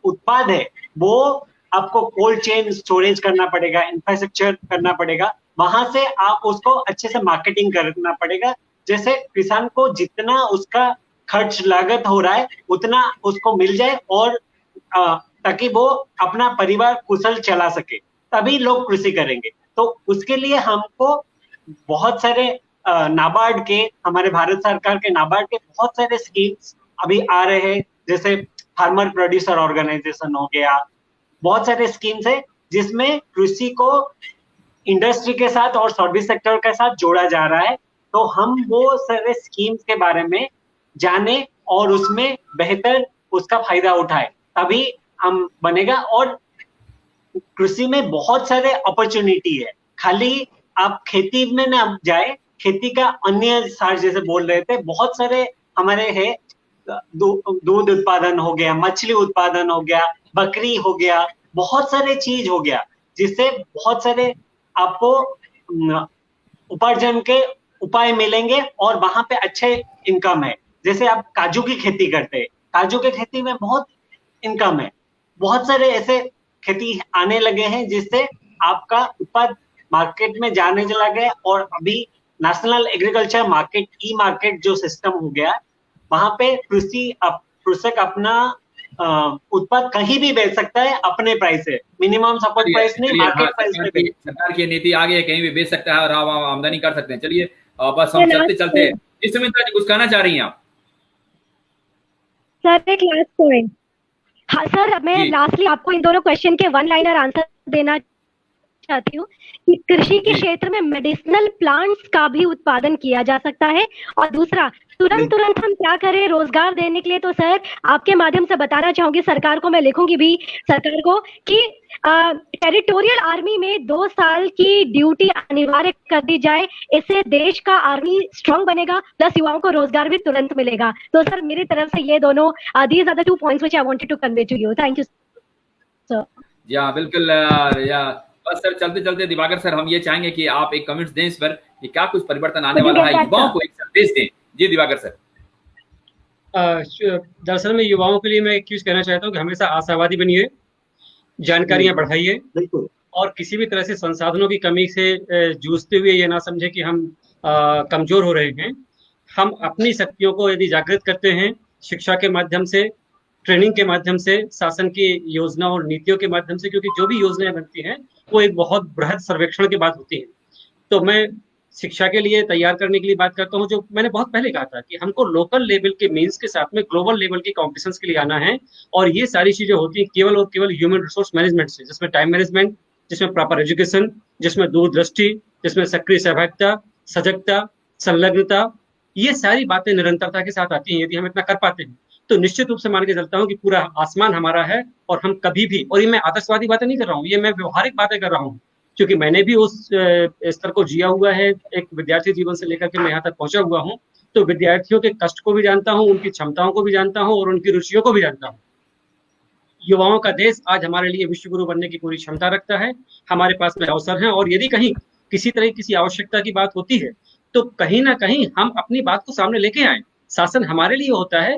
उत्पाद है वो आपको कोल्ड चेन स्टोरेज करना पड़ेगा, इंफ्रास्ट्रक्चर करना पड़ेगा, वहां से आप उसको अच्छे से मार्केटिंग करना पड़ेगा। जैसे किसान को जितना उसका खर्च लागत हो रहा है उतना उसको मिल जाए, और ताकि वो अपना परिवार कुशल चला सके, तभी लोग कृषि करेंगे। तो उसके लिए हमको बहुत सारे नाबार्ड के, हमारे भारत सरकार के नाबार्ड के बहुत सारे स्कीम्स अभी आ रहे हैं, जैसे फार्मर प्रोड्यूसर ऑर्गेनाइजेशन हो गया। बहुत सारे स्कीम्स है जिसमें कृषि को इंडस्ट्री के साथ और सर्विस सेक्टर के साथ जोड़ा जा रहा है। तो हम वो सारे स्कीम्स के बारे में जाने और उसमें बेहतर उसका फायदा उठाए, तभी हम बनेगा। और कृषि में बहुत सारे अपॉर्चुनिटी है, खाली आप खेती में ना जाए, खेती का अन्य सार जैसे बोल रहे थे, बहुत सारे हमारे है, दूध उत्पादन हो गया, मछली उत्पादन हो गया, बकरी हो गया, बहुत सारे चीज हो गया, जिससे बहुत सारे आपको उपार्जन के उपाय मिलेंगे और वहां पे अच्छे इनकम है। जैसे आप काजू की खेती करते हैं, काजू की खेती में बहुत इनकम है। बहुत सारे ऐसे खेती आने लगे हैं जिससे आपका उत्पाद मार्केट में जाने लगे, और अभी नेशनल एग्रीकल्चर मार्केट, ई मार्केट जो सिस्टम हो गया, वहां पे कृषक अपना उत्पाद कहीं भी बेच सकता है अपने प्राइस से, मिनिमम सपोर्ट प्राइस नहीं, मार्केट प्राइस पे बेच। सरकार की नीति आ गई है, कहीं भी बेच सकता है और आप आमदनी कर सकते हैं। चलिए बस हम चलते चलते, इस समय कुछ कहना चाह रही हैं आप? सर एक लास्ट पॉइंट। हाँ सर, मैं लास्टली आपको इन दोनों क्वेश्चन के वन लाइनर आंसर देना चाहती हूँ कि कृषि के क्षेत्र में मेडिसिनल प्लांट्स का भी उत्पादन किया जा सकता है। और दूसरा, तुरंत हम क्या करें रोजगार देने के लिए, तो सर आपके माध्यम से बताना चाहूंगी सरकार को, मैं लिखूंगी भी सरकार को कि टेरिटोरियल आर्मी में 2 साल की ड्यूटी अनिवार्य कर दी जाए। इससे देश का आर्मी स्ट्रांग बनेगा, प्लस युवाओं को रोजगार भी तुरंत मिलेगा। तो सर मेरी तरफ से ये दोनों these are the 2 points which I wanted to convey to you. Thank you sir. जी हाँ बिल्कुल। या बस सर चलते चलते दिवाकर सर, हम ये चाहेंगे कि आप एक कमेंट्स दें इस पर कि क्या कुछ परिवर्तन आने वाला है, युवाओं को एक संदेश दें। जी दिवाकर सर। दरअसल में युवाओं के लिए मैं एक चीज कहना चाहता हूँ कि हमेशा आशावादी बनिए, जानकारियां बढ़ाइए, और किसी भी तरह से संसाधनों की कमी से जूझते हुए ये ना समझे कि हम कमजोर हो रहे हैं। हम अपनी शक्तियों को यदि जागृत करते हैं शिक्षा के माध्यम से, ट्रेनिंग के माध्यम से, शासन की योजना और नीतियों के माध्यम से, क्योंकि जो भी योजनाएं बनती हैं वो एक बहुत बृहद सर्वेक्षण के बाद होती हैं। तो मैं शिक्षा के लिए तैयार करने के लिए बात करता हूँ, जो मैंने बहुत पहले कहा था कि हमको लोकल लेवल के मीन्स के साथ में ग्लोबल लेवल की कॉम्पिटिशन्स के लिए आना है। और ये सारी चीजें होती हैं केवल और केवल ह्यूमन रिसोर्स मैनेजमेंट से, जिसमें टाइम मैनेजमेंट, जिसमें प्रॉपर एजुकेशन, जिसमें दूरदृष्टि, जिसमें सक्रिय सहभागिता, सजगता, संलग्नता, ये सारी बातें निरंतरता के साथ आती हैं। यदि हम इतना कर पाते हैं तो निश्चित रूप से मान के चलता हूँ कि पूरा आसमान हमारा है, और हम कभी भी, और ये मैं आदर्शवादी बातें नहीं कर रहा हूँ, ये मैं व्यवहारिक बातें कर रहा हूँ, क्योंकि मैंने भी उस स्तर को जिया हुआ है, एक विद्यार्थी जीवन से लेकर के मैं यहाँ तक पहुंचा हुआ हूँ। तो विद्यार्थियों के कष्ट को भी जानता हूँ, उनकी क्षमताओं को भी जानता हूँ, और उनकी रुचियों को भी जानता हूँ। युवाओं का देश आज हमारे लिए विश्व गुरु बनने की पूरी क्षमता रखता है। हमारे पास में अवसर हैं और यदि कहीं किसी तरह किसी आवश्यकता की बात होती है तो कहीं ना कहीं हम अपनी बात को सामने लेके आए। शासन हमारे लिए होता है,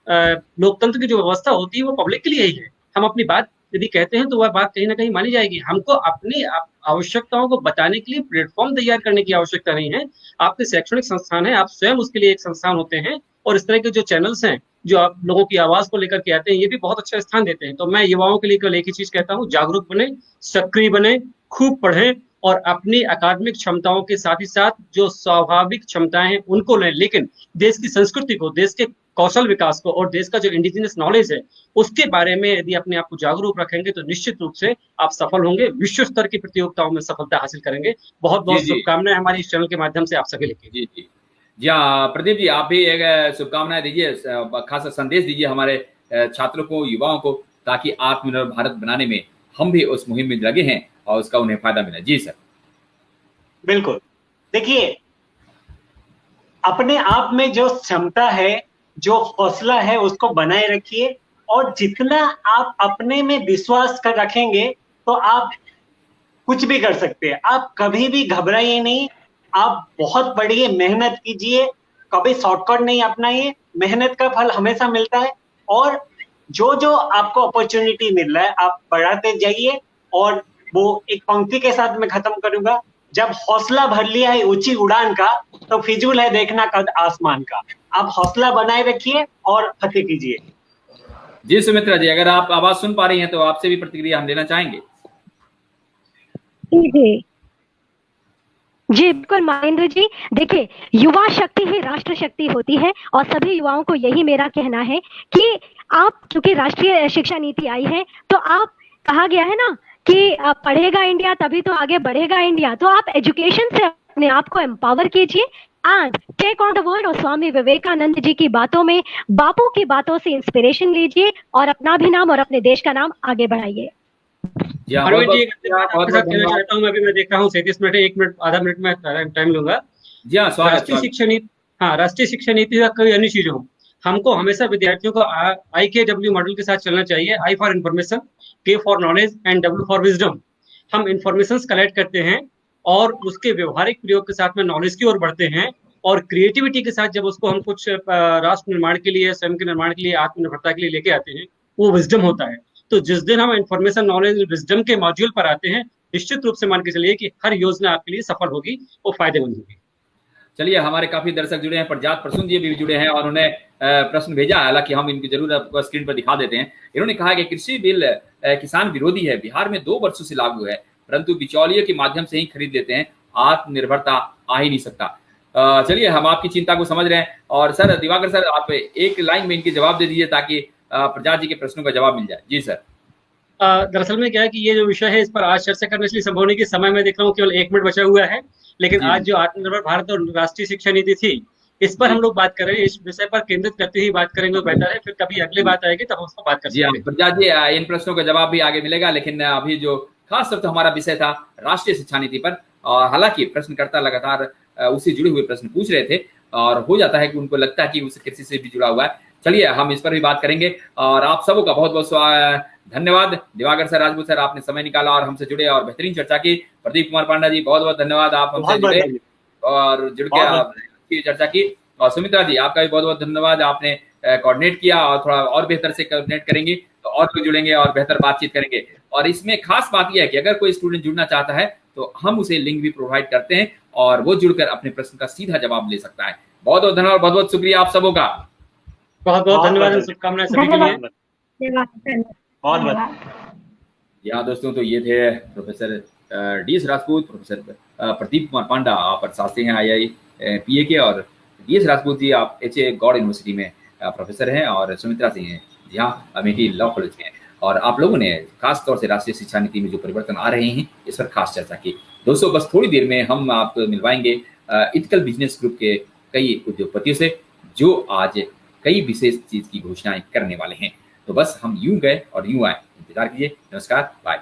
लोकतंत्र की जो व्यवस्था होती है वो पब्लिक के लिए ही है। हम अपनी बात यदि कहते हैं तो वह बात कहीं ना कहीं मानी जाएगी। हमको अपनी आवश्यकताओं को बताने के लिए प्लेटफॉर्म तैयार करने की आवश्यकता नहीं है। आपके शैक्षणिक संस्थान है, आप स्वयं उसके लिए एक संस्थान होते हैं और इस तरह के जो चैनल्स हैं जो आप लोगों की आवाज को लेकर के आते हैं, ये भी बहुत अच्छा स्थान देते हैं। तो मैं युवाओं के लिए केवल एक ही चीज कहता हूँ, जागरूक बने, सक्रिय बने, खूब पढ़ें और अपनी अकादमिक क्षमताओं के साथ ही साथ जो स्वाभाविक क्षमताएं हैं उनको लें, लेकिन देश की संस्कृति को, देश के कौशल विकास को और देश का जो इंडिजिनस नॉलेज है उसके बारे में यदि अपने आप को जागरूक रखेंगे तो निश्चित रूप से आप सफल होंगे, विश्व स्तर की प्रतियोगिताओं में सफलता हासिल करेंगे। बहुत बहुत शुभकामनाएं हमारी इस चैनल के माध्यम से आप सभी लेके। जी जी जी हाँ प्रदीप जी, आप भी एक शुभकामनाएं दीजिए, खासा संदेश दीजिए हमारे छात्रों को, युवाओं को, ताकि आत्मनिर्भर भारत बनाने में हम भी उस मुहिम में लगे हैं और उसका उन्हें फायदा मिले। जी सर। बिल्कुल, देखिए अपने आप में जो क्षमता है, जो हौसला है उसको बनाए रखिए और जितना आप अपने में विश्वास कर रखेंगे तो आप कुछ भी कर सकते हैं। आप कभी भी घबराइए नहीं, आप बहुत बढ़िया मेहनत कीजिए, कभी शॉर्टकट नहीं अपनाइए, मेहनत का फल हमेशा मिलता है और जो जो आपको अपॉर्चुनिटी मिल रहा है आप बढ़ाते जाइए। और वो एक पंक्ति के साथ मैं खत्म करूंगा, जब हौसला भर लिया है ऊंची उड़ान का तो फिजूल है देखना कद आसमान का। आप हौसला बनाए रखिए और फतेह कीजिए। जी सुमित्रा जी, अगर आप आवाज सुन पा रही हैं तो आपसे भी प्रतिक्रिया हम लेना चाहेंगे। जी जी बिल्कुल महेंद्र जी, देखिए युवा शक्ति ही राष्ट्र शक्ति होती है और सभी युवाओं को यही मेरा कहना है कि आप, क्योंकि राष्ट्रीय शिक्षा नीति आई है तो आप, कहा गया है ना कि पढ़ेगा इंडिया तभी तो आगे बढ़ेगा इंडिया, तो आप एजुकेशन से अपने आप को एम्पावर कीजिए and take on the world. और स्वामी विवेकानंद जी की बातों में, बापू की बातों से इंस्पिरेशन लीजिए और अपना भी नाम और अपने देश का नाम आगे बढ़ाइए। मैं देख रहा हूँ 37 मिनट है, 1 मिनट आधा मिनट में टाइम लूंगा। जी हाँ, राष्ट्रीय शिक्षा नीति, हाँ राष्ट्रीय शिक्षा नीति का कोई अन्य चीज हो, हमको हमेशा विद्यार्थियों को IKW मॉडल के साथ चलना चाहिए। I for information, K for knowledge and W for wisdom. हम इंफॉर्मेशन कलेक्ट करते हैं और उसके व्यवहारिक प्रयोग के साथ में नॉलेज की ओर बढ़ते हैं और क्रिएटिविटी के साथ जब उसको हम कुछ राष्ट्र निर्माण के लिए, स्वयं के निर्माण के लिए, आत्मनिर्भरता के लिए लेके आते हैं, वो विजडम होता है। तो जिस दिन हम इंफॉर्मेशन नॉलेज विजडम के मॉड्यूल पर आते हैं, निश्चित रूप से मान के चलिए कि हर योजना आपके लिए सफल होगी, वो फायदेमंद होगी। चलिए, हमारे काफी दर्शक जुड़े हैं, प्रजात प्रसून जी भी जुड़े हैं और उन्हें प्रश्न भेजा है, हालांकि हम इनकी जरूर आपको स्क्रीन पर दिखा देते हैं। इन्होंने कहा कि कृषि बिल किसान विरोधी है, बिहार में 2 वर्षों से लागू है, परंतु बिचौलिए के माध्यम से ही खरीद लेते हैं, आत्मनिर्भरता आ ही नहीं सकता। चलिए, हम आपकी चिंता को समझ रहे हैं और सर दिवाकर सर, आप एक लाइन में इनके जवाब दे दीजिए ताकि प्रजात जी के प्रश्नों का जवाब मिल जाए। जी सर। दरअसल में क्या है कि ये जो विषय है इस पर आज चर्चा करने के लिए संभव नहीं, कि समय में देख रहा हूँ केवल 1 मिनट बचा हुआ है, लेकिन आज जो आत्मनिर्भर भारत और राष्ट्रीय शिक्षा नीति थी, इस पर हम लोग बात कर रहे हैं, इस विषय पर केंद्रित करते ही बात करेंगे, बेहतर है। फिर कभी अगली बात आएगी तब उस पर बात कर सकते हैं। प्रजात जी, इन प्रश्नों का जवाब भी आगे मिलेगा, लेकिन अभी जो खास तौर पर हमारा विषय था राष्ट्रीय शिक्षा नीति पर, और हालांकि प्रश्नकर्ता लगातार उससे जुड़े हुए प्रश्न पूछ रहे थे और हो जाता है कि उनको लगता है कि उस कृषि से भी जुड़ा हुआ है। चलिए, हम इस पर भी बात करेंगे और आप सबों का बहुत बहुत धन्यवाद। दिवाकर सर, राजपूत सर, आपने समय निकाला और हमसे जुड़े और बेहतरीन चर्चा की। प्रदीप कुमार पांडा जी, बहुत बहुत धन्यवाद, आप हमसे जुड़े और जुड़ के चर्चा की। और सुमित्रा जी, आपका भी बहुत बहुत धन्यवाद, आपने कोऑर्डिनेट किया और थोड़ा और बेहतर से कोऑर्डिनेट करेंगे तो और लोग जुड़ेंगे और बेहतर बातचीत करेंगे। और इसमें खास बात यह है कि अगर कोई स्टूडेंट जुड़ना चाहता है तो हम उसे लिंक भी प्रोवाइड करते हैं और वो जुड़कर अपने प्रश्न का सीधा जवाब ले सकता है। बहुत बहुत धन्यवाद, बहुत बहुत शुक्रिया आप सबों का। बहुत बहुत धन्यवाद, शुभकामनाएं सभी के लिए। बहुत बहुत। यहाँ दोस्तों, तो ये थे professor DS Rajput, professor Pradeep Kumar Panda, आप अर्थशास्त्री हैं IIPA के, और DS राजपूत जी आप HA गौड़ यूनिवर्सिटी में प्रोफेसर हैं, और सुमित्रा सिंह हैं जी हाँ अमेठी लॉ कॉलेज में। और आप लोगों ने खास तौर से राष्ट्रीय शिक्षा नीति में जो परिवर्तन आ रहे हैं इस पर खास चर्चा की। दोस्तों, बस थोड़ी देर में हम आपको मिलवाएंगे इथिकल बिजनेस ग्रुप के कई उद्योगपतियों से जो आज कई विशेष चीज की घोषणाएं करने वाले हैं। तो बस हम यूं गए और यूं आए। इंतजार कीजिए। नमस्कार, बाय।